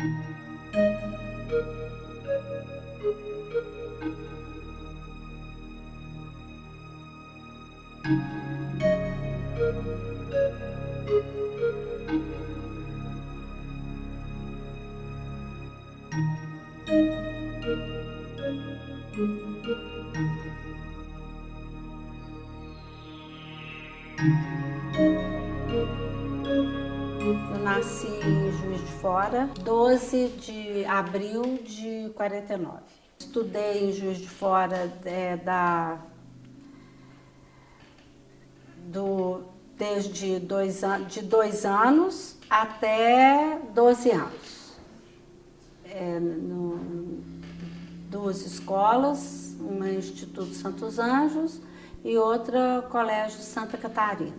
Eu nasci em Juiz de Fora, 12 de abril de 49. Estudei em Juiz de Fora desde de 2 anos até 12 anos. Duas escolas, uma Instituto Santos Anjos e outra Colégio Santa Catarina.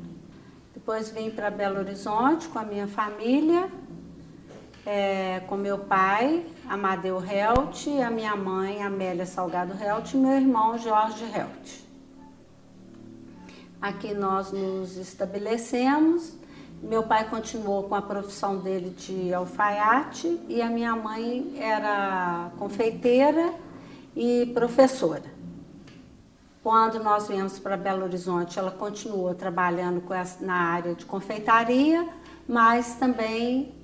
Depois vim para Belo Horizonte com a minha família, com meu pai, Amadeu Helt, a minha mãe, Amélia Salgado Helt, e meu irmão, Jorge Helt. Aqui nós nos estabelecemos. Meu pai continuou com a profissão dele de alfaiate e a minha mãe era confeiteira e professora. Quando nós viemos para Belo Horizonte, ela continuou trabalhando na área de confeitaria, mas também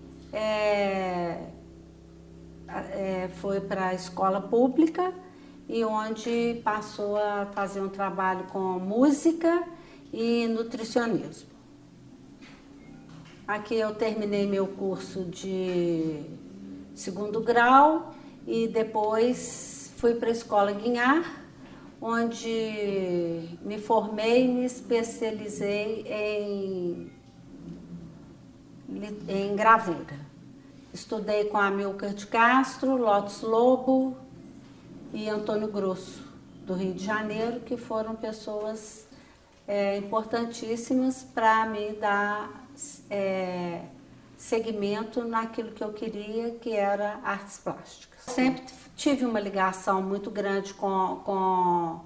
foi para a escola pública e onde passou a fazer um trabalho com música e nutricionismo. Aqui eu terminei meu curso de 2º grau e depois fui para a Escola Guinhar, onde me formei e me especializei em gravura. Estudei com Amilcar de Castro, Lotz Lobo e Antônio Grosso, do Rio de Janeiro, que foram pessoas importantíssimas para me dar segmento naquilo que eu queria, que era artes plásticas. Sempre tive uma ligação muito grande com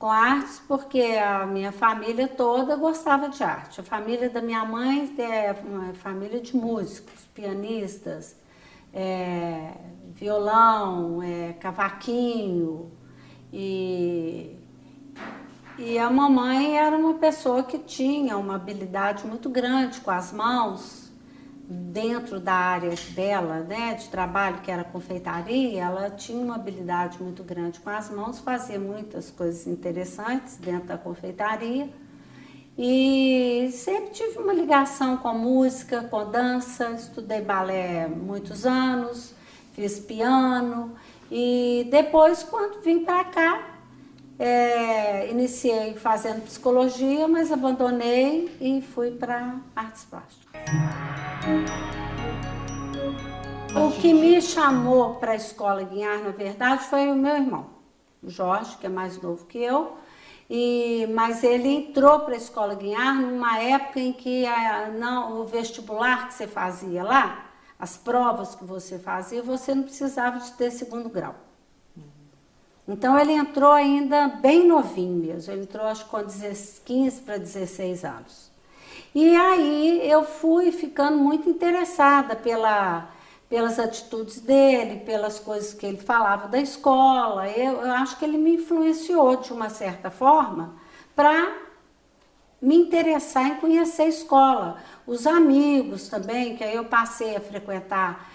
artes, porque a minha família toda gostava de arte. A família da minha mãe é uma família de músicos, pianistas, violão, cavaquinho. E a mamãe era uma pessoa que tinha uma habilidade muito grande com as mãos. Dentro da área dela, né, de trabalho, que era confeitaria, ela tinha uma habilidade muito grande com as mãos, fazia muitas coisas interessantes dentro da confeitaria. E sempre tive uma ligação com música, com dança, estudei balé muitos anos, fiz piano e depois, quando vim para cá, iniciei fazendo psicologia, mas abandonei e fui para artes plásticas. O que me chamou para a Escola Guinhar, na verdade, foi o meu irmão, o Jorge, que é mais novo que eu, mas ele entrou para a Escola Guinhar numa época em que o vestibular que você fazia lá, as provas que você fazia, você não precisava de ter 2º grau. Então ele entrou ainda bem novinho mesmo, ele entrou acho que com 15 para 16 anos. E aí eu fui ficando muito interessada pelas atitudes dele, pelas coisas que ele falava da escola. Eu acho que ele me influenciou de uma certa forma para me interessar em conhecer a escola. Os amigos também, que aí eu passei a frequentar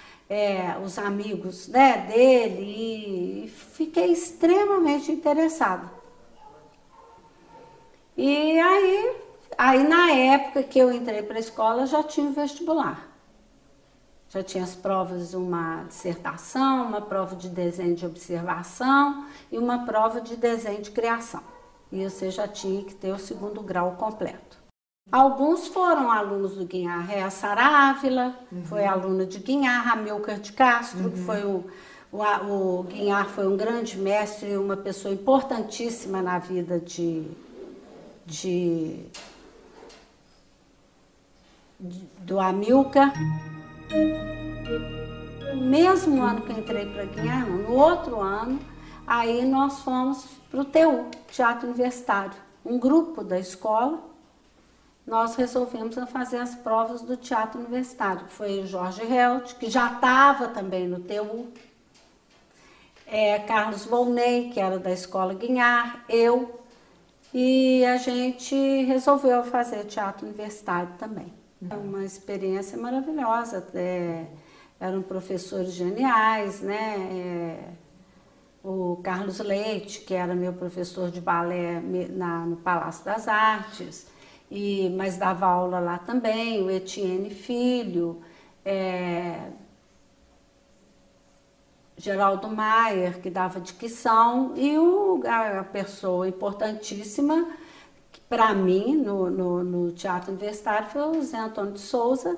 os amigos, né, dele e fiquei extremamente interessada. E aí na época que eu entrei para a escola já tinha o vestibular. Já tinha as provas de uma dissertação, uma prova de desenho de observação e uma prova de desenho de criação. E você já tinha que ter o 2º grau completo. Alguns foram alunos do Guinhar, a Sara Ávila, foi aluna de Guinhar, Amilcar de Castro, que foi o Guinhar foi um grande mestre e uma pessoa importantíssima na vida do Amilcar. No mesmo ano que eu entrei para Guinhar, no outro ano, aí nós fomos para o TU, Teatro Universitário, um grupo da escola, nós resolvemos fazer as provas do teatro universitário. Foi o Jorge Helt, que já estava também no TU, Carlos Volney, que era da Escola Guinhar, eu, e a gente resolveu fazer teatro universitário também. Uma experiência maravilhosa, eram professores geniais, né? O Carlos Leite, que era meu professor de balé no Palácio das Artes, mas dava aula lá também, o Etienne Filho, Geraldo Maier, que dava dicção, e a pessoa importantíssima, para mim, no Teatro Universitário, foi o Zé Antônio de Souza,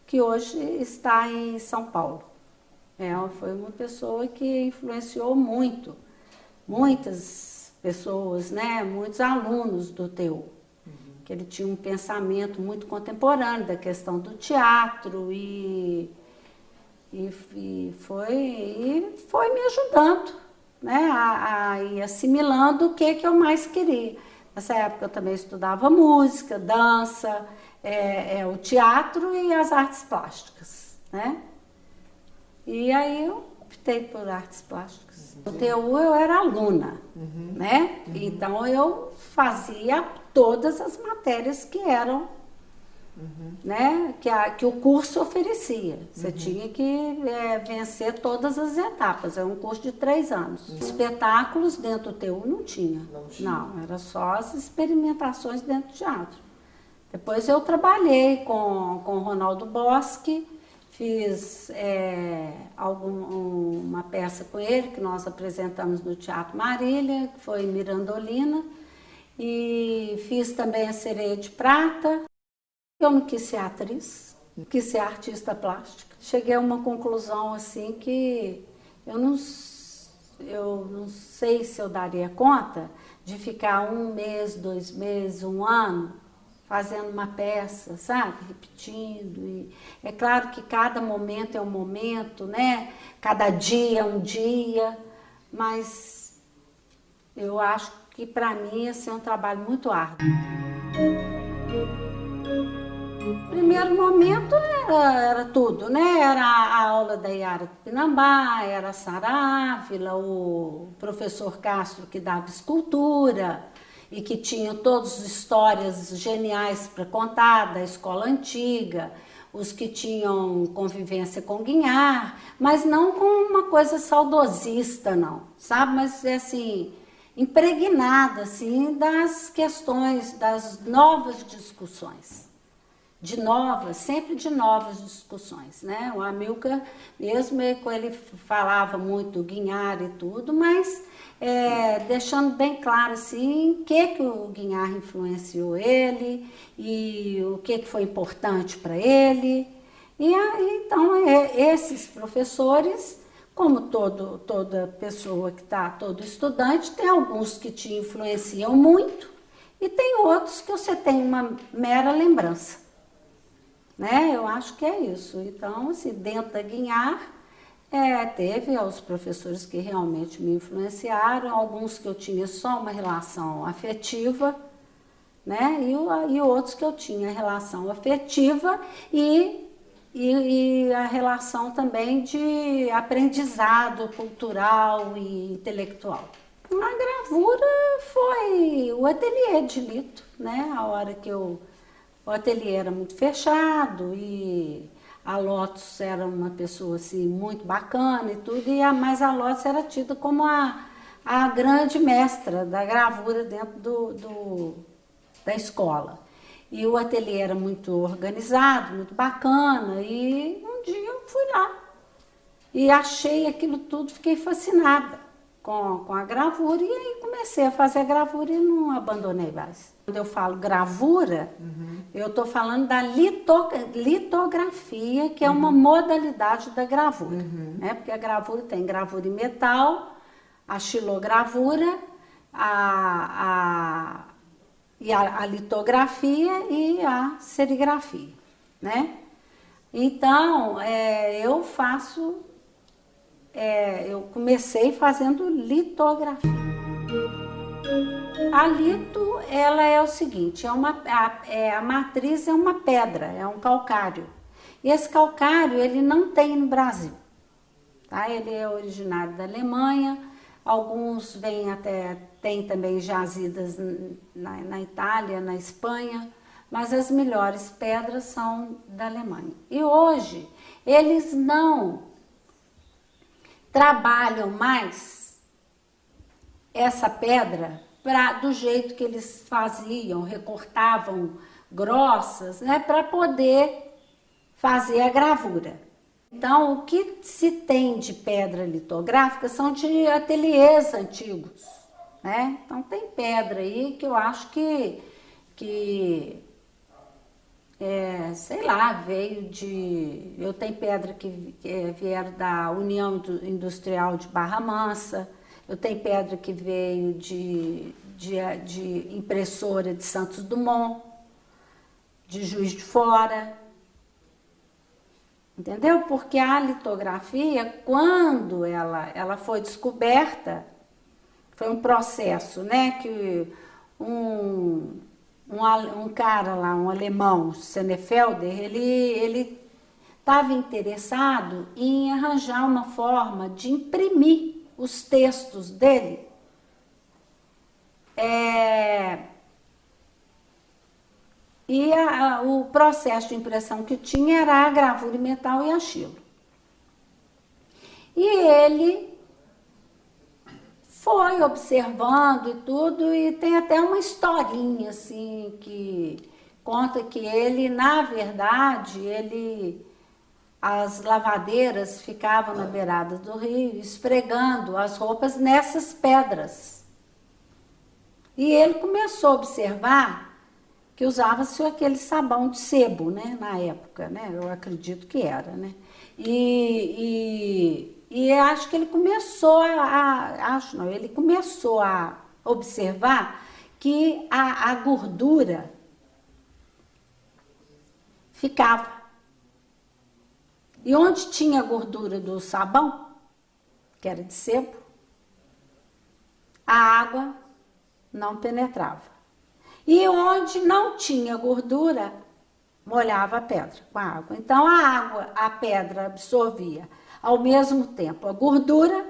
que hoje está em São Paulo. Foi uma pessoa que influenciou muitas pessoas, né? Muitos alunos do TU. Que ele tinha um pensamento muito contemporâneo da questão do teatro e foi me ajudando, né? A ir assimilando o que eu mais queria. Nessa época eu também estudava música, dança, o teatro e as artes plásticas, né? E aí eu optei por artes plásticas. No TU eu era aluna, né? Então eu fazia todas as matérias que eram, né? Que o curso oferecia. Você tinha que vencer todas as etapas. É um curso de 3 anos. Espetáculos dentro do TU não tinha. Não, era só as experimentações dentro do teatro. Depois eu trabalhei com o Ronaldo Boschi, fiz uma peça com ele, que nós apresentamos no Teatro Marília, que foi Mirandolina, e fiz também a Sereia de Prata. Eu não quis ser atriz, quis ser artista plástica. Cheguei a uma conclusão assim que eu não sei se eu daria conta de ficar 1 mês, 2 meses, 1 ano, fazendo uma peça, sabe? Repetindo. E é claro que cada momento é um momento, né? Cada dia é um dia, mas eu acho que para mim ia ser um trabalho muito árduo. O primeiro momento era tudo, né? Era a aula da Yara Tupinambá, era a Sara Ávila, o professor Castro que dava escultura, e que tinha todas as histórias geniais para contar da escola antiga, os que tinham convivência com Guinhar, mas não com uma coisa saudosista, não, sabe? Mas, assim, impregnada, assim, das questões, das novas discussões. Sempre de novas discussões, né? O Amilcar mesmo, ele falava muito do Guinhar e tudo, mas deixando bem claro assim, o que o Guinhar influenciou ele e o que foi importante para ele. E aí, então, esses professores, como toda pessoa que está, todo estudante, tem alguns que te influenciam muito e tem outros que você tem uma mera lembrança. Né? Eu acho que é isso. Então, assim, dentro da Guinhar, teve os professores que realmente me influenciaram, alguns que eu tinha só uma relação afetiva, né? E outros que eu tinha relação afetiva e a relação também de aprendizado cultural e intelectual. A gravura foi o ateliê de Lito, né? A hora que o ateliê era muito fechado e a Lotus era uma pessoa assim, muito bacana e tudo, mas a Lotus era tida como a grande mestra da gravura dentro da escola. E o ateliê era muito organizado, muito bacana, e um dia eu fui lá e achei aquilo tudo, fiquei fascinada com a gravura e aí comecei a fazer a gravura e não abandonei mais. Quando eu falo gravura, eu estou falando da litografia, que é uma modalidade da gravura, né? Porque a gravura tem gravura em metal, a xilogravura, a litografia e a serigrafia, né? Então, eu comecei fazendo litografia. A lito, ela é o seguinte, a matriz é uma pedra, é um calcário. E esse calcário, ele não tem no Brasil, tá? Ele é originário da Alemanha, alguns vêm tem também jazidas na Itália, na Espanha, mas as melhores pedras são da Alemanha. E hoje, eles não trabalham mais essa pedra do jeito que eles faziam, recortavam grossas, né, para poder fazer a gravura. Então, o que se tem de pedra litográfica são de ateliês antigos, né? Então, tem pedra aí que eu acho que sei lá, veio de... Eu tenho pedra que vieram da União Industrial de Barra Mansa, eu tenho pedra que veio de impressora de Santos Dumont, de Juiz de Fora, entendeu? Porque a litografia, quando ela foi descoberta, foi um processo, né, que um cara lá, um alemão, Senefelder, ele estava interessado em arranjar uma forma de imprimir os textos dele e o processo de impressão que tinha era a gravura em metal e argila. E ele foi observando e tudo, e tem até uma historinha assim que conta que ele, na verdade, as lavadeiras ficavam na beirada do rio esfregando as roupas nessas pedras. E ele começou a observar que usava-se aquele sabão de sebo, né, na época, né, eu acredito que era, né, e acho que ele começou ele começou a observar que a gordura ficava. E onde tinha a gordura do sabão, que era de sebo, a água não penetrava. E onde não tinha gordura, molhava a pedra com a água. Então a pedra absorvia ao mesmo tempo a gordura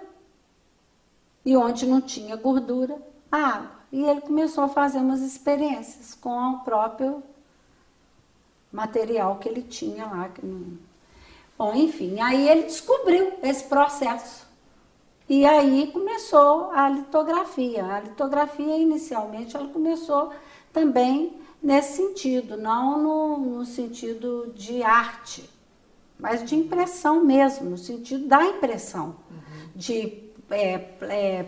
e onde não tinha gordura, a água. E ele começou a fazer umas experiências com o próprio material que ele tinha lá. Bom, enfim, aí ele descobriu esse processo. E aí começou a litografia. A litografia, inicialmente, ela começou também nesse sentido, não no sentido de arte, mas de impressão mesmo, no sentido da impressão, de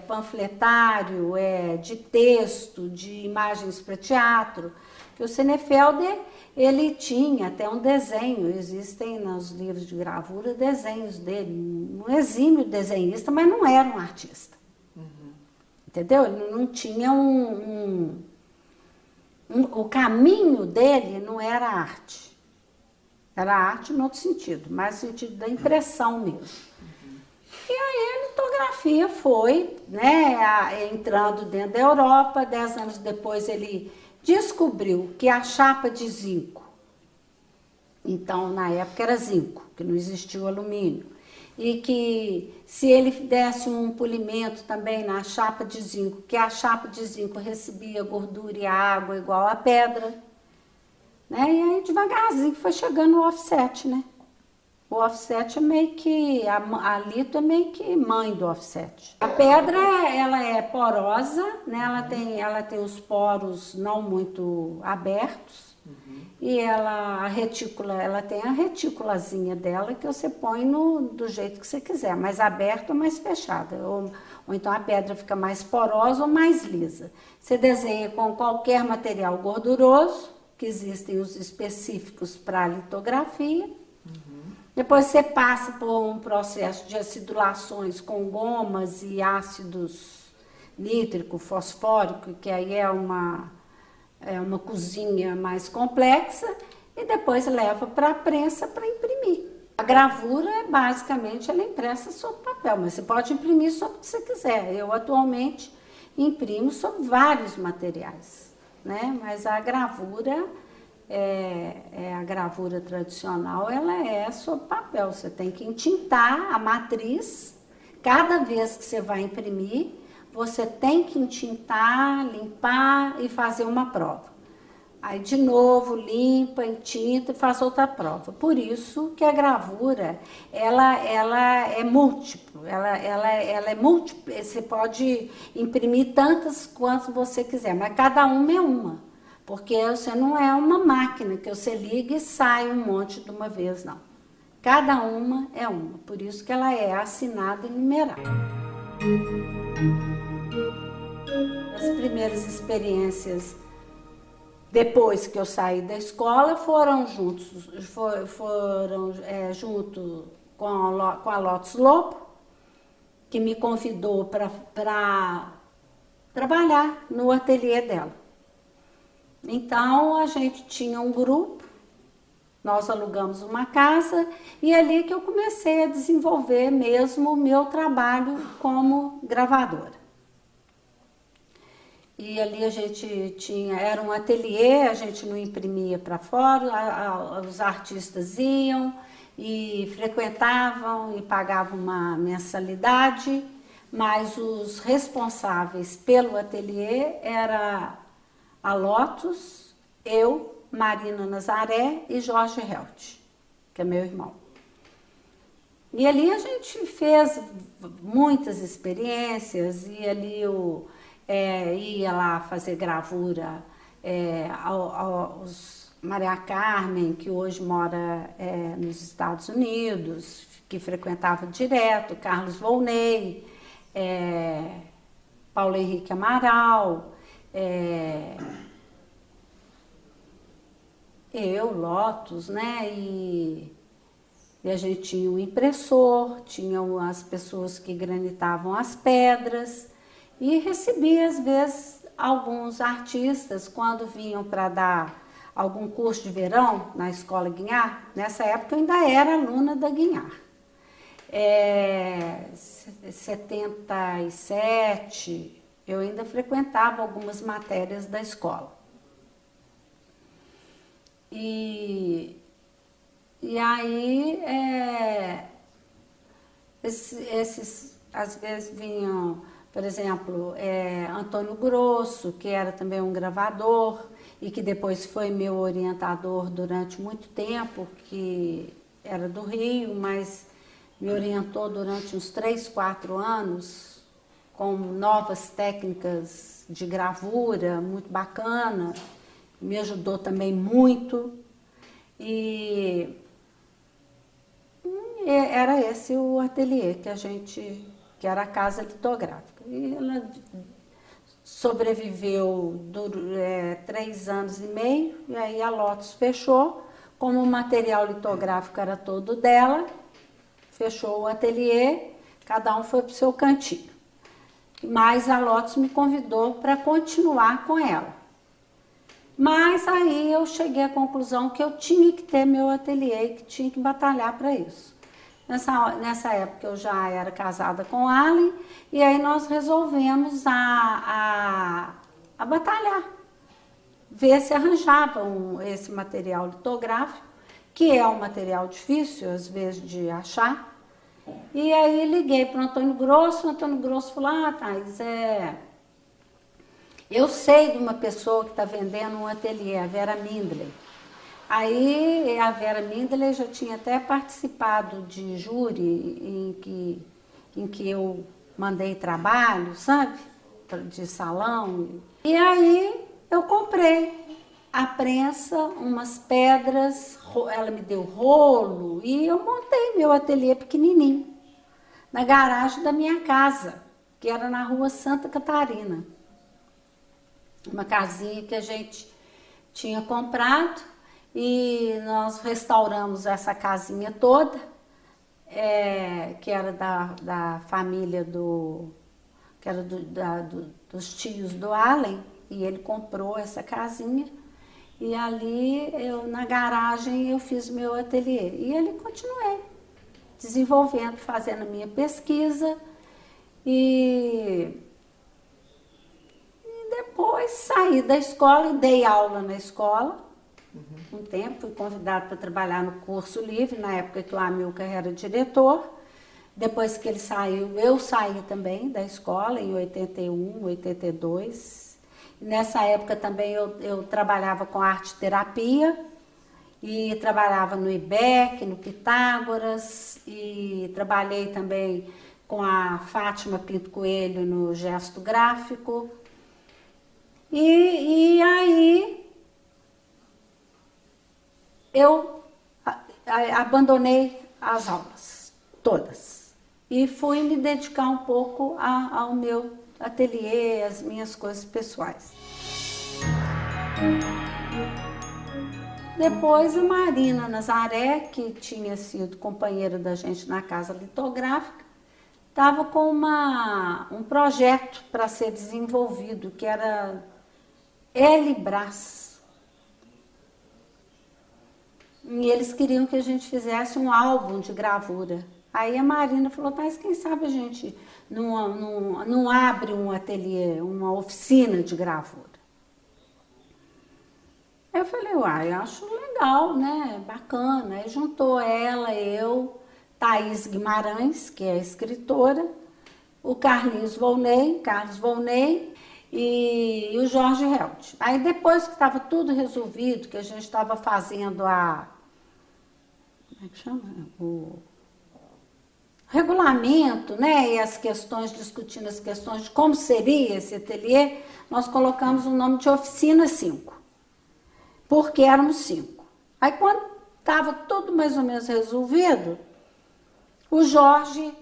panfletário, de texto, de imagens para teatro, que o Senefelder, ele tinha até um desenho, existem nos livros de gravura desenhos dele, um exímio desenhista, mas não era um artista, entendeu? Ele não tinha o caminho dele não era arte, era arte no outro sentido, mas no sentido da impressão mesmo. E aí a litografia foi, né, entrando dentro da Europa. 10 anos depois ele descobriu que a chapa de zinco, então na época era zinco, que não existia o alumínio, e que se ele desse um polimento também na chapa de zinco, que a chapa de zinco recebia gordura e água igual a pedra, né? E aí devagarzinho foi chegando o offset, né? O offset é meio que, a lito é meio que mãe do offset. A pedra, ela é porosa, né? Ela tem os poros não muito abertos, e a retícula, ela tem a retículazinha dela que você põe do jeito que você quiser, mais aberta ou mais fechada, ou então a pedra fica mais porosa ou mais lisa. Você desenha com qualquer material gorduroso, que existem os específicos para litografia. Depois você passa por um processo de acidulações com gomas e ácidos nítrico, fosfórico, que aí é uma cozinha mais complexa, e depois leva para a prensa para imprimir. A gravura, basicamente, ela é impressa sobre papel, mas você pode imprimir sobre o que você quiser. Eu, atualmente, imprimo sobre vários materiais, né? Mas a gravura, a gravura tradicional, ela é sobre papel. Você tem que entintar a matriz. Cada vez que você vai imprimir, você tem que entintar, limpar e fazer uma prova. Aí, de novo, limpa, entinta e faz outra prova. Por isso que a gravura, ela é múltiplo. Ela é múltipla. Você pode imprimir tantas quanto você quiser, mas cada uma é uma. Porque você não é uma máquina que você liga e sai um monte de uma vez, não. Cada uma é uma. Por isso que ela é assinada e numerada. As primeiras experiências depois que eu saí da escola foram junto com a Lotus Lobo, que me convidou para trabalhar no ateliê dela. Então a gente tinha um grupo, nós alugamos uma casa e é ali que eu comecei a desenvolver mesmo o meu trabalho como gravadora. E ali a gente era um ateliê, a gente não imprimia para fora, os artistas iam e frequentavam e pagavam uma mensalidade, mas os responsáveis pelo ateliê era a Lotus, eu, Marina Nazaré e Jorge Helt, que é meu irmão. E ali a gente fez muitas experiências, e ali ia lá fazer gravura aos Maria Carmen, que hoje mora nos Estados Unidos, que frequentava direto, Carlos Volney, Paulo Henrique Amaral, eu, Lotus, né? E a gente tinha o impressor, tinham as pessoas que granitavam as pedras, e recebia, às vezes, alguns artistas, quando vinham para dar algum curso de verão na Escola Guignard. Nessa época eu ainda era aluna da Guignard. 77, eu ainda frequentava algumas matérias da escola. E aí, às vezes vinham, por exemplo, Antônio Grosso, que era também um gravador e que depois foi meu orientador durante muito tempo, que era do Rio, mas me orientou durante uns 3, 4 anos com novas técnicas de gravura, muito bacana, me ajudou também muito. E era esse o ateliê que era a casa litográfica. E ela sobreviveu 3 anos e meio, e aí a Lotus fechou. Como o material litográfico era todo dela, fechou o ateliê, cada um foi para o seu cantinho. Mas a Lotus me convidou para continuar com ela. Mas aí eu cheguei à conclusão que eu tinha que ter meu ateliê, que tinha que batalhar para isso. Nessa época eu já era casada com Allen, e aí nós resolvemos a batalhar, ver se arranjava esse material litográfico, que é um material difícil às vezes de achar. E aí liguei para o Antônio Grosso falou: Thaís, eu sei de uma pessoa que está vendendo um ateliê, a Vera Mindley. Aí a Vera Mindley já tinha até participado de júri em que eu mandei trabalho, sabe? De salão. E aí eu comprei a prensa, umas pedras, ela me deu rolo e eu montei meu ateliê pequenininho na garagem da minha casa, que era na rua Santa Catarina. Uma casinha que a gente tinha comprado, e nós restauramos essa casinha toda, que era da família que era dos tios do Allen, e ele comprou essa casinha, e ali na garagem eu fiz meu ateliê. E ali continuei desenvolvendo, fazendo a minha pesquisa, e depois saí da escola e dei aula na escola. Um tempo, fui convidada para trabalhar no curso livre, na época que o Amilcar era diretor. Depois que ele saiu, eu saí também da escola, em 81, 82. E nessa época também eu trabalhava com arte-terapia, e trabalhava no IBEC, no Pitágoras, e trabalhei também com a Fátima Pinto Coelho no gesto gráfico. E aí eu abandonei as aulas, todas, e fui me dedicar um pouco ao meu ateliê, às minhas coisas pessoais. Depois a Marina Nazaré, que tinha sido companheira da gente na casa litográfica, estava com um projeto para ser desenvolvido, que era Elibras. E eles queriam que a gente fizesse um álbum de gravura. Aí a Marina falou, mas quem sabe a gente não abre um ateliê, uma oficina de gravura. Aí eu falei, uai, eu acho legal, né, bacana. Aí juntou ela, eu, Thaís Guimarães, que é escritora, o Carlos Volney e o Jorge Helt. Aí depois que estava tudo resolvido, que a gente estava fazendo como é que chama? O regulamento, né, e as questões, discutindo as questões de como seria esse ateliê, nós colocamos o nome de Oficina 5, porque éramos 5. Aí quando estava tudo mais ou menos resolvido, o Jorge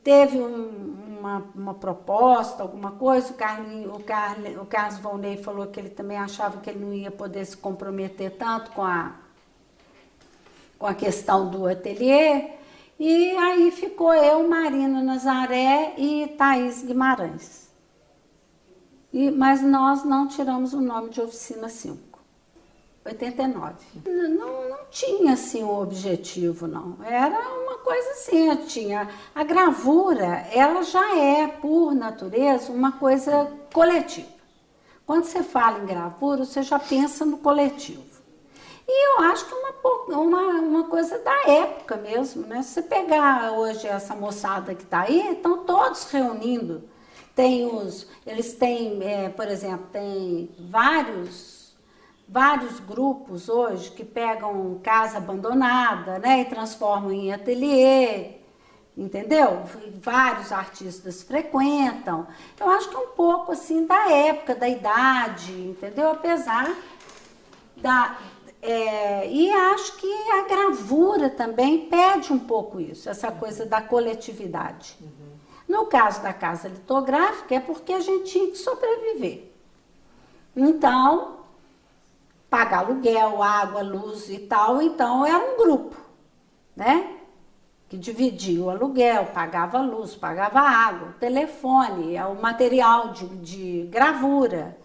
teve uma proposta, alguma coisa, o Carlos Volney falou que ele também achava que ele não ia poder se comprometer tanto com a questão do ateliê, e aí ficou eu, Marina Nazaré e Thaís Guimarães. Mas nós não tiramos o nome de Oficina 5. 89. Não tinha assim um objetivo, não. Era uma coisa assim, a gravura, ela já é, por natureza, uma coisa coletiva. Quando você fala em gravura, você já pensa no coletivo. E eu acho que é uma coisa da época mesmo, né? Se você pegar hoje essa moçada que está aí, estão todos reunindo. Eles têm, por exemplo, tem vários grupos hoje que pegam casa abandonada, né, e transformam em ateliê, entendeu? Vários artistas frequentam. Eu acho que é um pouco assim da época, da idade, entendeu? Apesar e acho que a gravura também pede um pouco isso, essa coisa da coletividade. No caso da casa litográfica, é porque a gente tinha que sobreviver. Então, pagar aluguel, água, luz e tal, então era um grupo, né? Que dividia o aluguel, pagava a luz, pagava a água, o telefone, o material de gravura.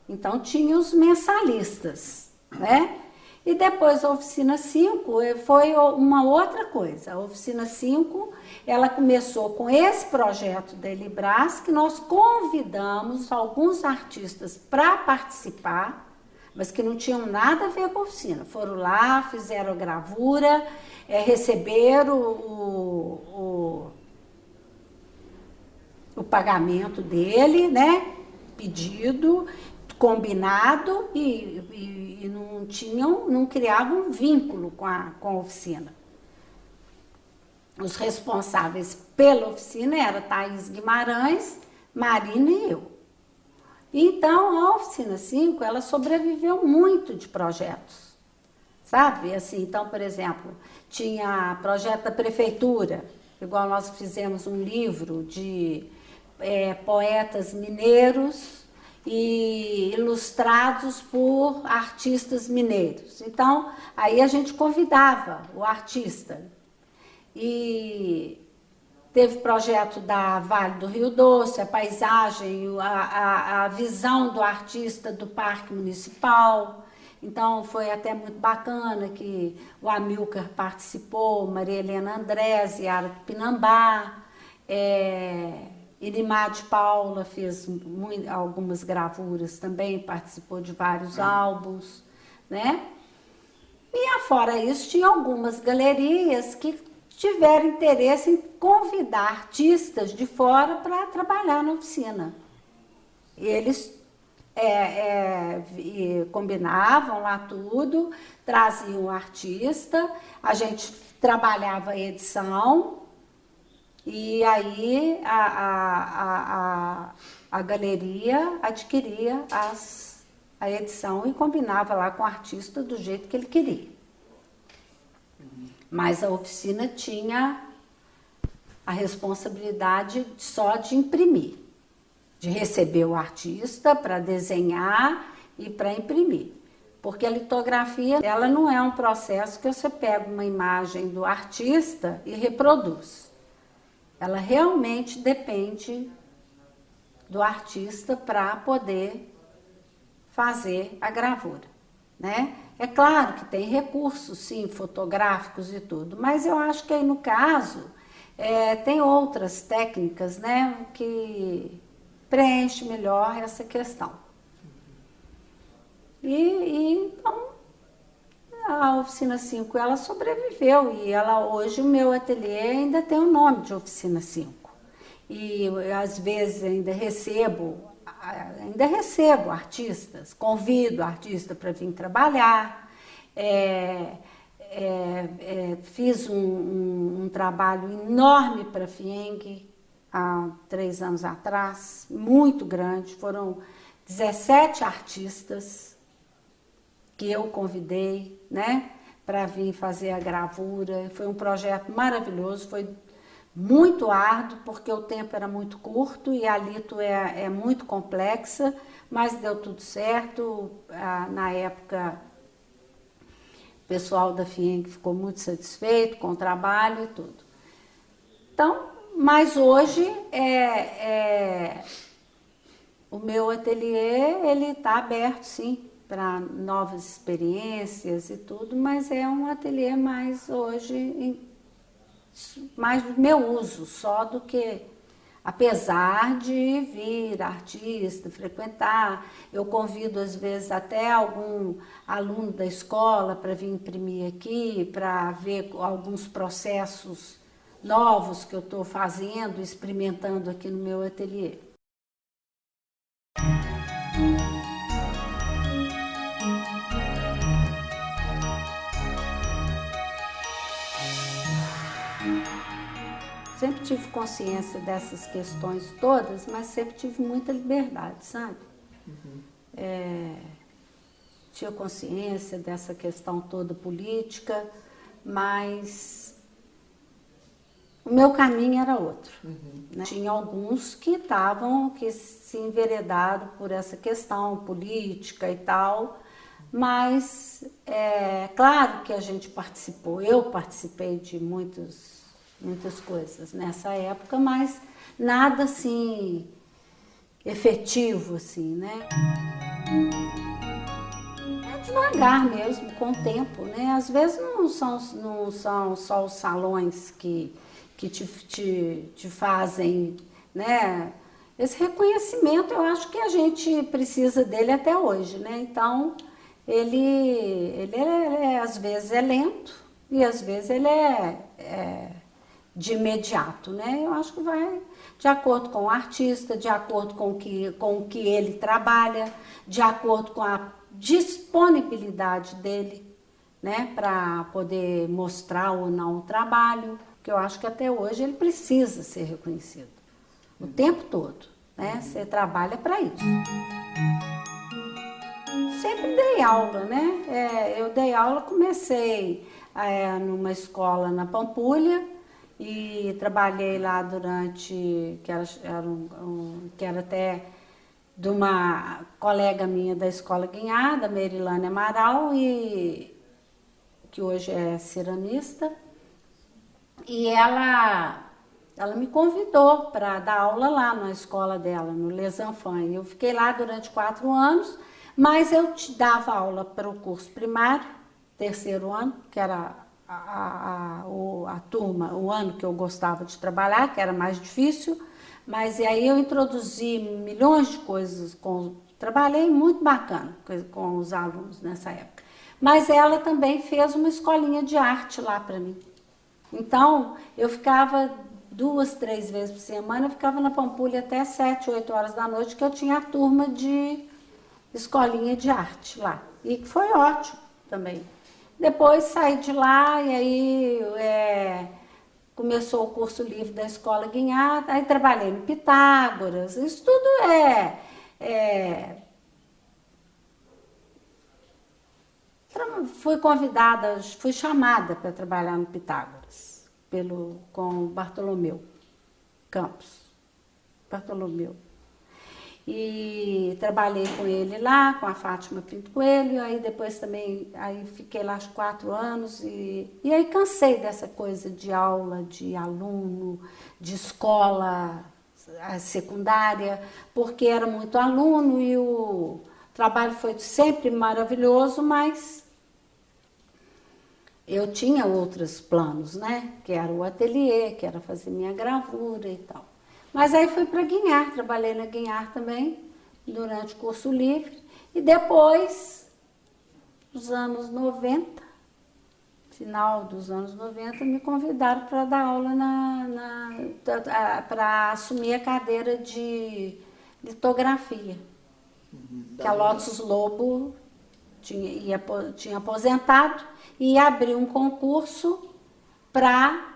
Então, tinha os mensalistas, né? E depois a Oficina 5 foi uma outra coisa. A Oficina 5, ela começou com esse projeto da Elibras, que nós convidamos alguns artistas para participar, mas que não tinham nada a ver com a oficina. Foram lá, fizeram a gravura, receberam o pagamento dele, né? Pedido, combinado, e não criavam vínculo com a oficina. Os responsáveis pela oficina eram Thaís Guimarães, Marina e eu. Então, a Oficina 5, ela sobreviveu muito de projetos, sabe? Assim, então, por exemplo, tinha projeto da prefeitura, igual nós fizemos um livro de poetas mineiros e ilustrados por artistas mineiros. Então, aí a gente convidava o artista. E teve projeto da Vale do Rio Doce, a paisagem, a visão do artista do Parque Municipal. Então, foi até muito bacana que o Amilcar participou, Maria Helena Andrés, Yara Tupinambá, Inimar de Paula fez algumas gravuras também, participou de vários álbuns, né? E afora isso, tinha algumas galerias que tiveram interesse em convidar artistas de fora para trabalhar na oficina. Eles combinavam lá tudo, traziam o artista, a gente trabalhava a edição e aí a galeria adquiria a edição e combinava lá com o artista do jeito que ele queria. Mas a oficina tinha a responsabilidade só de imprimir, de receber o artista para desenhar e para imprimir. Porque a litografia, ela não é um processo que você pega uma imagem do artista e reproduz. Ela realmente depende do artista para poder fazer a gravura, né? É claro que tem recursos, sim, fotográficos e tudo, mas eu acho que aí no caso tem outras técnicas, né, que preenche melhor essa questão. Então a Oficina 5 ela sobreviveu e hoje o meu ateliê ainda tem o nome de Oficina 5. E às vezes ainda recebo artistas, convido artista para vir trabalhar. Fiz um trabalho enorme para a FIENG há 3 anos atrás, muito grande, foram 17 artistas que eu convidei, né, para vir fazer a gravura. Foi um projeto maravilhoso, foi muito árduo, porque o tempo era muito curto e a lito é muito complexa, mas deu tudo certo. Na época, o pessoal da FIENG ficou muito satisfeito com o trabalho e tudo. Então, mas hoje o meu ateliê ele está aberto, sim, para novas experiências e tudo, mas é um ateliê mais hoje mais do meu uso, só do que, apesar de vir artista, frequentar, eu convido às vezes até algum aluno da escola para vir imprimir aqui, para ver alguns processos novos que eu estou fazendo, experimentando aqui no meu ateliê. Sempre tive consciência dessas questões todas, mas sempre tive muita liberdade, sabe? Tinha consciência dessa questão toda política, mas o meu caminho era outro. Né? Tinha alguns que se enveredaram por essa questão política e tal, mas claro que a gente participou, eu participei de muitas coisas nessa época, mas nada assim efetivo, assim, né? É devagar mesmo, com o tempo, né? Às vezes não são só os salões que te fazem, né? Esse reconhecimento, eu acho que a gente precisa dele até hoje, né? Então, ele às vezes é lento e às vezes ele é de imediato, né? Eu acho que vai de acordo com o artista, de acordo com o que ele trabalha, de acordo com a disponibilidade dele, né? Para poder mostrar ou não o trabalho, que eu acho que até hoje ele precisa ser reconhecido. O tempo todo, né? Você trabalha para isso. Sempre dei aula, né? Eu dei aula, comecei numa escola na Pampulha, e trabalhei lá durante, que era até de uma colega minha da Escola Guinhar, da Merilane Amaral, que hoje é ceramista, e ela me convidou para dar aula lá na escola dela, no Les Enfants. Eu fiquei lá durante 4 anos, mas eu dava aula para o curso primário, 3º ano, que era a turma, o ano que eu gostava de trabalhar, que era mais difícil, mas e aí eu introduzi milhões de coisas, trabalhei muito bacana com os alunos nessa época. Mas ela também fez uma escolinha de arte lá para mim. Então, eu ficava 2, 3 vezes por semana, eu ficava na Pampulha até 7, 8 horas da noite, que eu tinha a turma de escolinha de arte lá. E foi ótimo também. Depois saí de lá e aí começou o curso livre da Escola Guinhar, aí trabalhei no Pitágoras, isso tudo fui convidada, fui chamada para trabalhar no Pitágoras, com Bartolomeu Campos. Bartolomeu. E trabalhei com ele lá, com a Fátima Pinto Coelho, aí depois também, aí fiquei lá 4 anos e aí cansei dessa coisa de aula, de aluno, de escola secundária, porque era muito aluno e o trabalho foi sempre maravilhoso, mas eu tinha outros planos, né? Que era o ateliê, que era fazer minha gravura e tal. Mas aí fui para Guinhar, trabalhei na Guinhar também, durante o curso livre. E depois, nos anos 90, final dos anos 90, me convidaram para dar aula para assumir a cadeira de litografia. Que a Lotus Lobo tinha aposentado e abriu um concurso para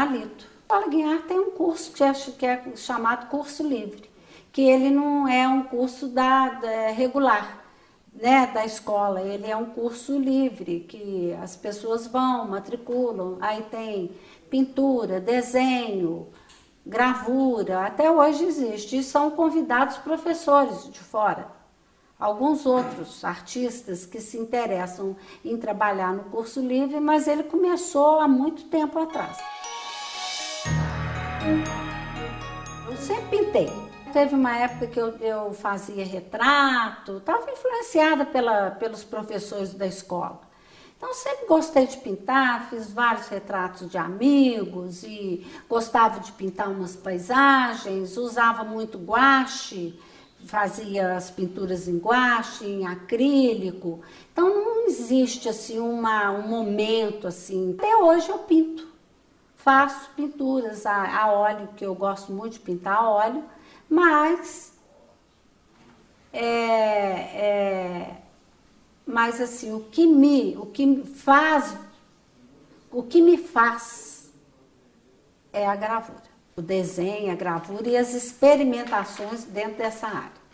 lito. A Escola Guinhar tem um curso que é chamado curso livre, que ele não é um curso regular, né, da escola, ele é um curso livre, que as pessoas vão, matriculam, aí tem pintura, desenho, gravura, até hoje existe, e são convidados professores de fora. Alguns outros artistas que se interessam em trabalhar no curso livre, mas ele começou há muito tempo atrás. Eu sempre pintei. Teve uma época que eu fazia retrato, estava influenciada pelos professores da escola. Então, sempre gostei de pintar, fiz vários retratos de amigos e gostava de pintar umas paisagens, usava muito guache, fazia as pinturas em guache, em acrílico. Então, não existe assim um momento assim. Até hoje eu pinto. Faço pinturas a óleo, que eu gosto muito de pintar a óleo, mas assim, o que me faz é a gravura. O desenho, a gravura e as experimentações dentro dessa área.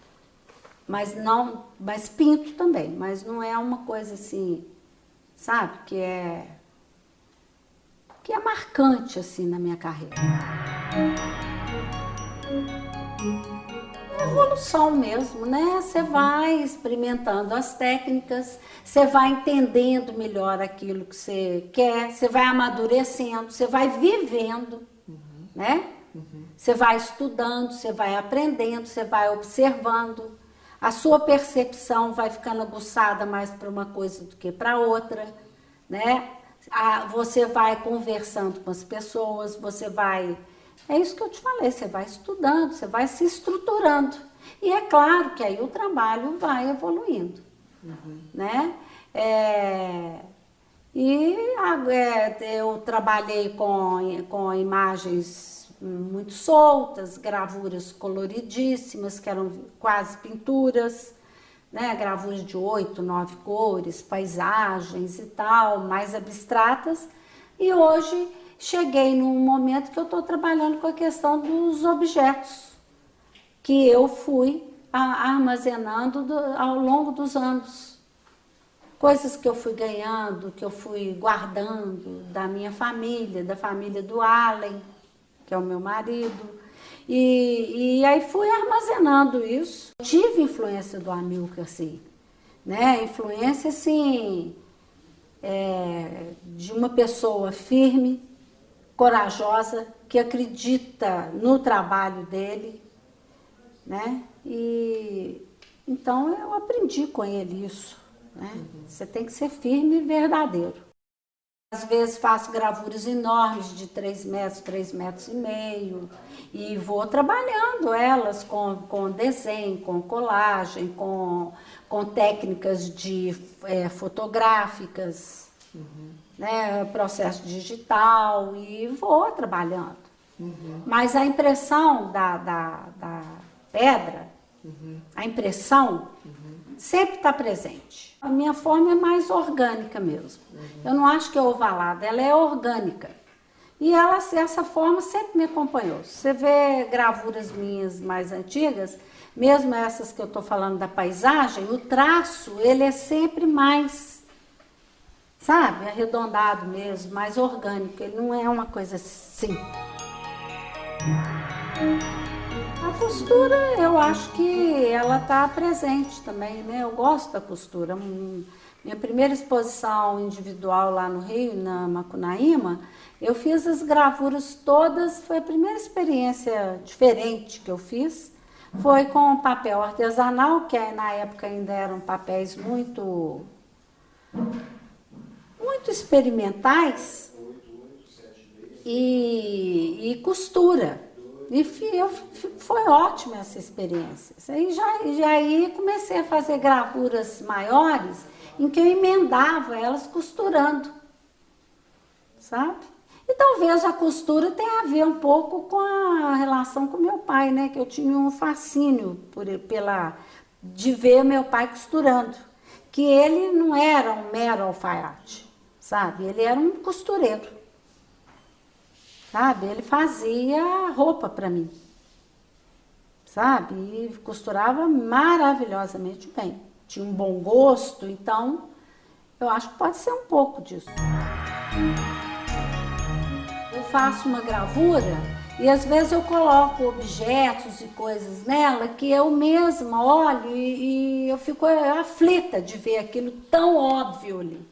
Mas pinto também, mas não é uma coisa assim, sabe, que é marcante assim na minha carreira. É evolução mesmo, né? Você vai experimentando as técnicas, você vai entendendo melhor aquilo que você quer, você vai amadurecendo, você vai vivendo, né? Você vai estudando, você vai aprendendo, você vai observando. A sua percepção vai ficando aguçada mais para uma coisa do que para outra, né? Você vai conversando com as pessoas, é isso que eu te falei, você vai estudando, você vai se estruturando. E é claro que aí o trabalho vai evoluindo, né? Eu trabalhei com imagens muito soltas, gravuras coloridíssimas, que eram quase pinturas, né, gravuras de 8, 9 cores, paisagens e tal, mais abstratas. E hoje cheguei num momento que eu estou trabalhando com a questão dos objetos, que eu fui armazenando ao longo dos anos. Coisas que eu fui ganhando, que eu fui guardando da minha família, da família do Allen, que é o meu marido. E aí fui armazenando isso. Tive influência do Amilcar, assim, né? Influência, assim, de uma pessoa firme, corajosa, que acredita no trabalho dele, né? E então eu aprendi com ele isso, né? Você tem que ser firme e verdadeiro. Às vezes faço gravuras enormes de 3 metros, 3,5 metros, e vou trabalhando elas com desenho, com colagem, com técnicas fotográficas, né, processo digital, e vou trabalhando. Mas a impressão da pedra, a impressão sempre está presente. A minha forma é mais orgânica mesmo. Eu não acho que é ovalada, ela é orgânica. E essa forma sempre me acompanhou. Você vê gravuras minhas mais antigas, mesmo essas que eu estou falando da paisagem, o traço, ele é sempre mais, sabe, arredondado mesmo, mais orgânico. Ele não é uma coisa assim. A costura, eu acho que ela está presente também, né? Eu gosto da costura. Minha primeira exposição individual lá no Rio, na Macunaíma, eu fiz as gravuras todas, foi a primeira experiência diferente que eu fiz. Foi com papel artesanal, que na época ainda eram papéis muito experimentais, e costura. E foi ótima essa experiência. Aí comecei a fazer gravuras maiores, em que eu emendava elas costurando, sabe? E talvez a costura tenha a ver um pouco com a relação com meu pai, né? Que eu tinha um fascínio de ver meu pai costurando. Que ele não era um mero alfaiate, sabe? Ele era um costureiro. Sabe, ele fazia roupa para mim, sabe, e costurava maravilhosamente bem, tinha um bom gosto, então eu acho que pode ser um pouco disso. Eu faço uma gravura e às vezes eu coloco objetos e coisas nela que eu mesma olho e eu fico aflita de ver aquilo tão óbvio ali.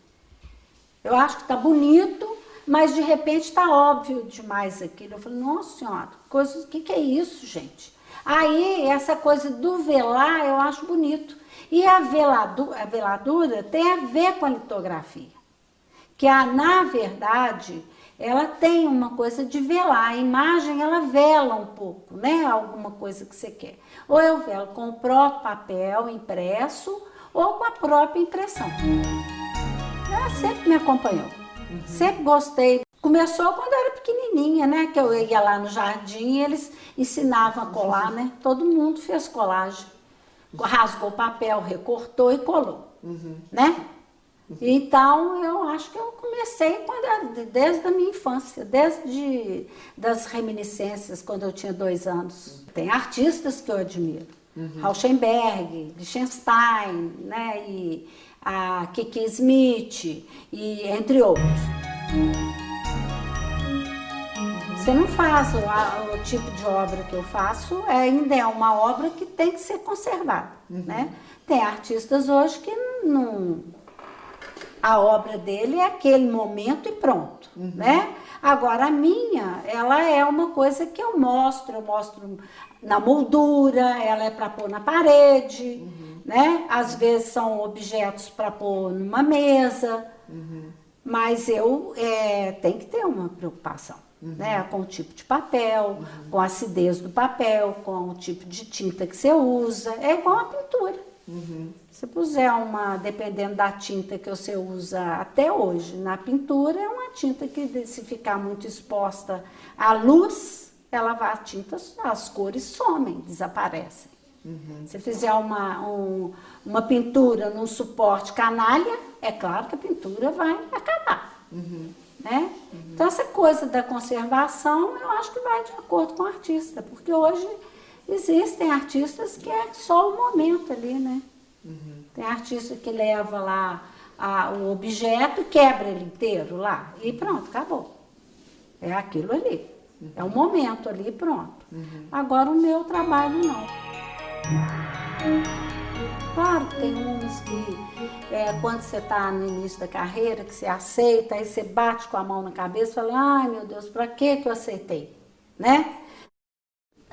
Eu acho que está bonito, mas de repente está óbvio demais aquilo. Eu falei, nossa senhora, o que é isso, gente? Aí, essa coisa do velar, eu acho bonito. E a veladura tem a ver com a litografia. Que, na verdade, ela tem uma coisa de velar. A imagem, ela vela um pouco, né? Alguma coisa que você quer. Ou eu velo com o próprio papel impresso, ou com a própria impressão. Ela sempre me acompanhou. Sempre gostei. Começou quando eu era pequenininha, né? Que eu ia lá no jardim e eles ensinavam a colar, né? Todo mundo fez colagem. Rasgou o papel, recortou e colou, né? Então, eu acho que eu comecei desde a minha infância, das reminiscências, quando eu tinha 2 anos. Tem artistas que eu admiro. Rauschenberg, Lichtenstein, né? E a Kiki Smith, e entre outros. Você não faz o tipo de obra que eu faço, ainda é uma obra que tem que ser conservada, né? Tem artistas hoje que não... A obra dele é aquele momento e pronto, né? Agora, a minha, ela é uma coisa que eu mostro na moldura, ela é para pôr na parede, né? Às vezes são objetos para pôr numa mesa, mas eu tenho que ter uma preocupação, né? Com o tipo de papel, com a acidez do papel, com o tipo de tinta que você usa, é igual a pintura. Se puser dependendo da tinta que você usa até hoje, na pintura é uma tinta que se ficar muito exposta à luz, as cores somem, desaparecem. Se fizer uma pintura num suporte canalha, é claro que a pintura vai acabar. Né? Então essa coisa da conservação, eu acho que vai de acordo com o artista, porque hoje existem artistas que é só o momento ali, né? Tem artista que leva lá o objeto, quebra ele inteiro lá e pronto, acabou. É aquilo ali. É um momento ali e pronto. Agora o meu trabalho não. Claro que tem uns que, quando você está no início da carreira, que você aceita, aí você bate com a mão na cabeça e fala, ai meu Deus, para que eu aceitei? Né?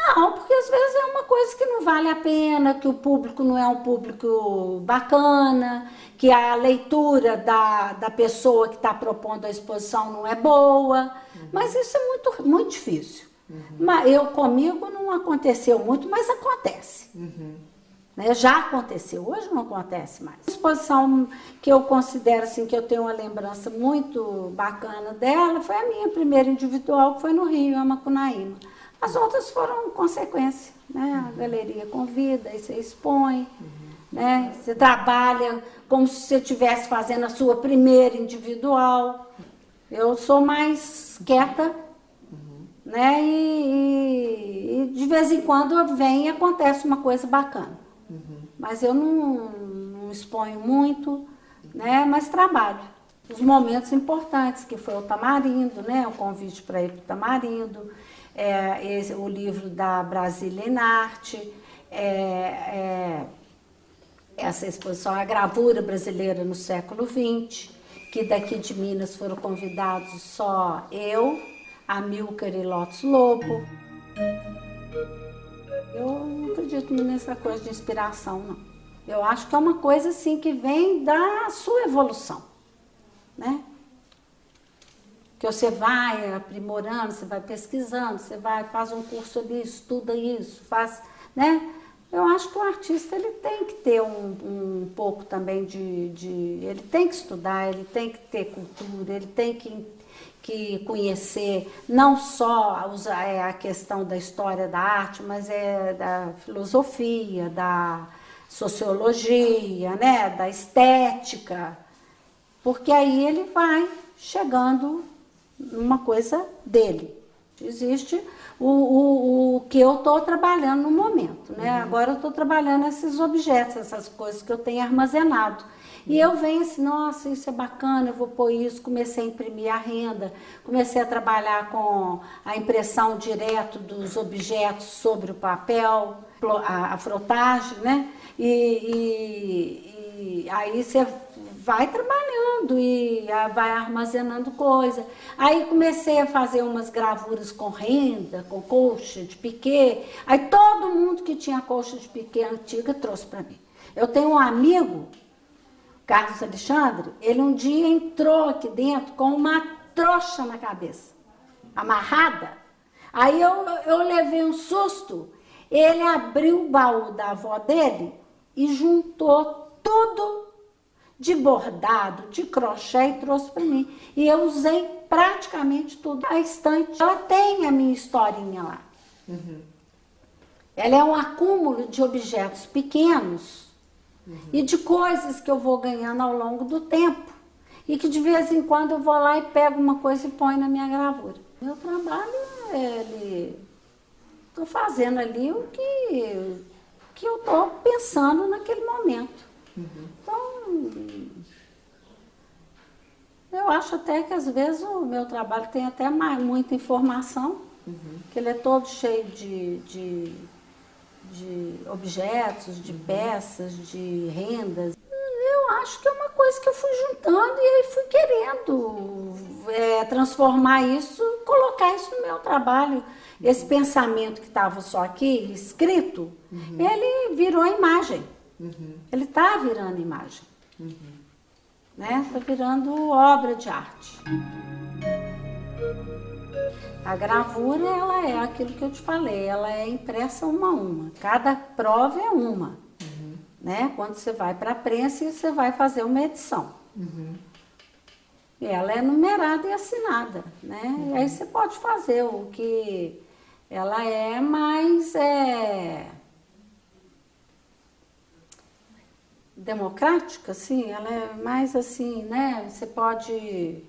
Não, porque às vezes é uma coisa que não vale a pena, que o público não é um público bacana, que a leitura da pessoa que está propondo a exposição não é boa, mas isso é muito, muito difícil. Mas comigo não aconteceu muito, mas acontece. Né? Já aconteceu, hoje não acontece mais. A exposição que eu considero assim, que eu tenho uma lembrança muito bacana dela, foi a minha primeira individual, que foi no Rio, a Macunaíma. As outras foram consequência, né? A galeria convida, aí você expõe, né? Você trabalha como se você estivesse fazendo a sua primeira individual. Eu sou mais quieta, né? E de vez em quando vem e acontece uma coisa bacana. Mas eu não exponho muito, né? Mas trabalho. Os momentos importantes, que foi o Tamarindo, né? O convite para ir para o Tamarindo, o livro da Brasília em Arte, essa exposição, a gravura brasileira no século XX, que daqui de Minas foram convidados só eu, Amilcar e Lotz Lopo. Eu não acredito nessa coisa de inspiração, não. Eu acho que é uma coisa assim que vem da sua evolução, né? Que você vai aprimorando, você vai pesquisando, você faz um curso ali, estuda isso, faz, né? Eu acho que o artista ele tem que ter um pouco também ele tem que estudar, ele tem que ter cultura, ele tem que conhecer não só a questão da história da arte, mas da filosofia, da sociologia, né, da estética, porque aí ele vai chegando numa coisa dele. Existe o que eu estou trabalhando no momento, né? Agora eu estou trabalhando esses objetos, essas coisas que eu tenho armazenado. E eu venho assim, nossa, isso é bacana, eu vou pôr isso, comecei a imprimir a renda, comecei a trabalhar com a impressão direto dos objetos sobre o papel, a frotagem, né? E aí você vai trabalhando e vai armazenando coisa. Aí comecei a fazer umas gravuras com renda, com colcha de piquê. Aí todo mundo que tinha colcha de piquê antiga trouxe para mim. Eu tenho um amigo, Carlos Alexandre, ele um dia entrou aqui dentro com uma trouxa na cabeça, amarrada. Aí eu levei um susto, ele abriu o baú da avó dele e juntou tudo de bordado, de crochê e trouxe para mim. E eu usei praticamente tudo. A estante, ela tem a minha historinha lá. Ela é um acúmulo de objetos pequenos e de coisas que eu vou ganhando ao longo do tempo. E que de vez em quando eu vou lá e pego uma coisa e ponho na minha gravura. Meu trabalho estou fazendo ali o que eu estou pensando naquele momento. Então, eu acho até que às vezes o meu trabalho tem até muita informação, que ele é todo cheio de objetos, de peças, de rendas. Eu acho que é uma coisa que eu fui juntando e aí fui querendo transformar isso, colocar isso no meu trabalho. Esse pensamento que estava só aqui, escrito, ele virou imagem. Ele está virando imagem. Né? Está virando obra de arte. A gravura, ela é aquilo que eu te falei, ela é impressa uma a uma. Cada prova é uma. Né? Quando você vai para a prensa, você vai fazer uma edição. E ela é numerada e assinada. Né? E aí você pode fazer o que ela é mais democrática, assim, ela é mais assim, né? Você pode,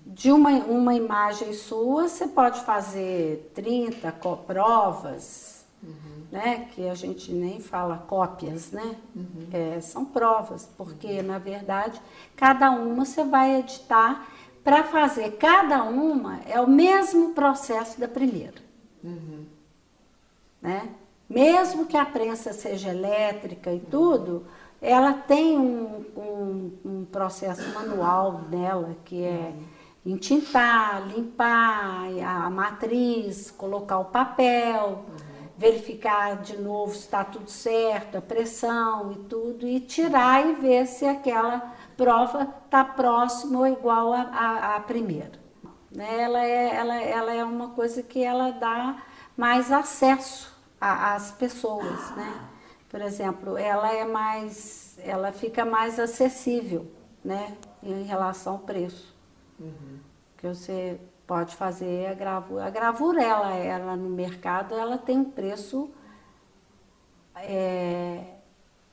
de uma imagem sua, você pode fazer 30 provas, né? Que a gente nem fala cópias, né? São provas, porque, na verdade, cada uma você vai editar para fazer. Cada uma é o mesmo processo da primeira. Né? Mesmo que a prensa seja elétrica e tudo, ela tem um processo manual nela que é entintar, limpar a matriz, colocar o papel, verificar de novo se está tudo certo, a pressão e tudo, e tirar e ver se aquela prova está próxima ou igual à primeira. Né? Ela é uma coisa que ela dá mais acesso às pessoas, né? Por exemplo, ela fica mais acessível, né? Em relação ao preço. Que você pode fazer a gravura. A gravura, ela no mercado, ela tem um preço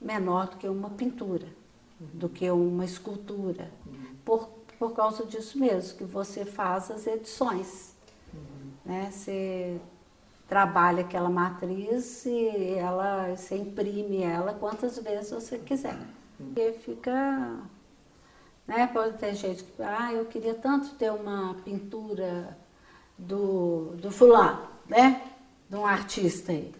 menor do que uma pintura, do que uma escultura. Por causa disso mesmo, que você faz as edições. Né? Você trabalha aquela matriz e você imprime ela quantas vezes você quiser. Porque fica... Né? Pode ter gente que, eu queria tanto ter uma pintura do fulano, né? De um artista aí.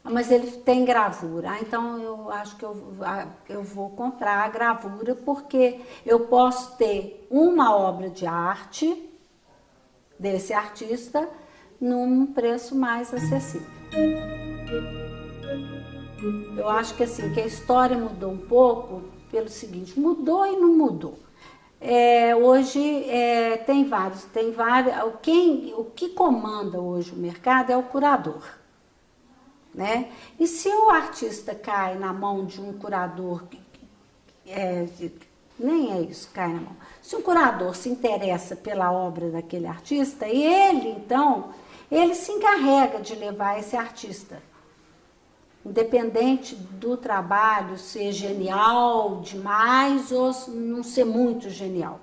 Mas ele tem gravura. Então eu acho que eu vou comprar a gravura porque eu posso ter uma obra de arte desse artista num preço mais acessível. Eu acho que assim, que a história mudou um pouco pelo seguinte, mudou e não mudou. Hoje tem vários, o que comanda hoje o mercado é o curador, né? E se o artista cai na mão de um curador, nem é isso, cai na mão. Se um curador se interessa pela obra daquele artista, ele se encarrega de levar esse artista. Independente do trabalho ser genial demais ou não ser muito genial,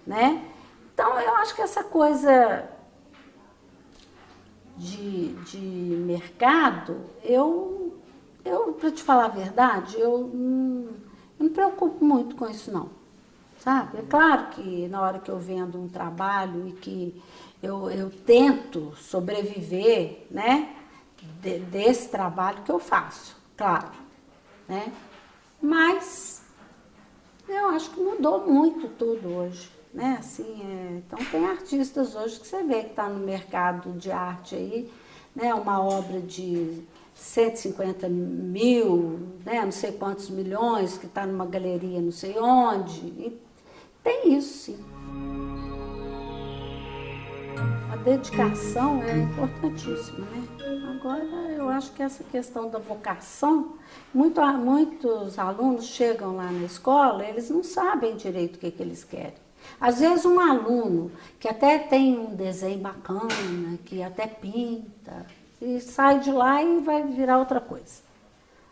né? Então, eu acho que essa coisa de mercado, para te falar a verdade, eu não me preocupo muito com isso, não. Sabe? É claro que na hora que eu vendo um trabalho e que eu tento sobreviver, né? Desse trabalho que eu faço, claro, né? Mas eu acho que mudou muito tudo hoje, né? Assim, então tem artistas hoje que você vê que está no mercado de arte aí, né? Uma obra de 150 mil, né? Não sei quantos milhões, que está numa galeria não sei onde, e tem isso, sim. A dedicação é importantíssima, né? Agora, eu acho que essa questão da vocação, muitos alunos chegam lá na escola, eles não sabem direito o que eles querem. Às vezes um aluno que até tem um desenho bacana, que até pinta, e sai de lá e vai virar outra coisa.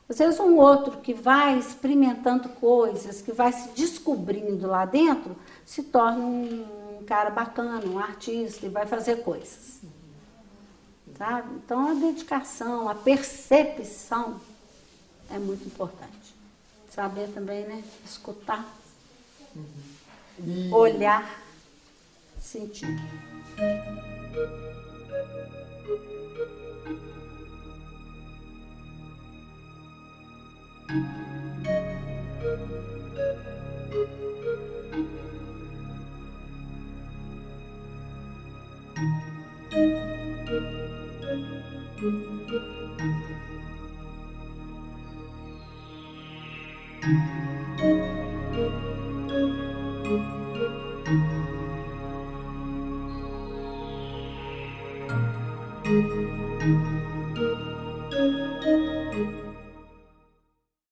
Às vezes um outro que vai experimentando coisas, que vai se descobrindo lá dentro, se torna um cara bacana, um artista, e vai fazer coisas. Sabe? Então a dedicação, a percepção é muito importante. Saber também, né? Escutar, olhar, sentir.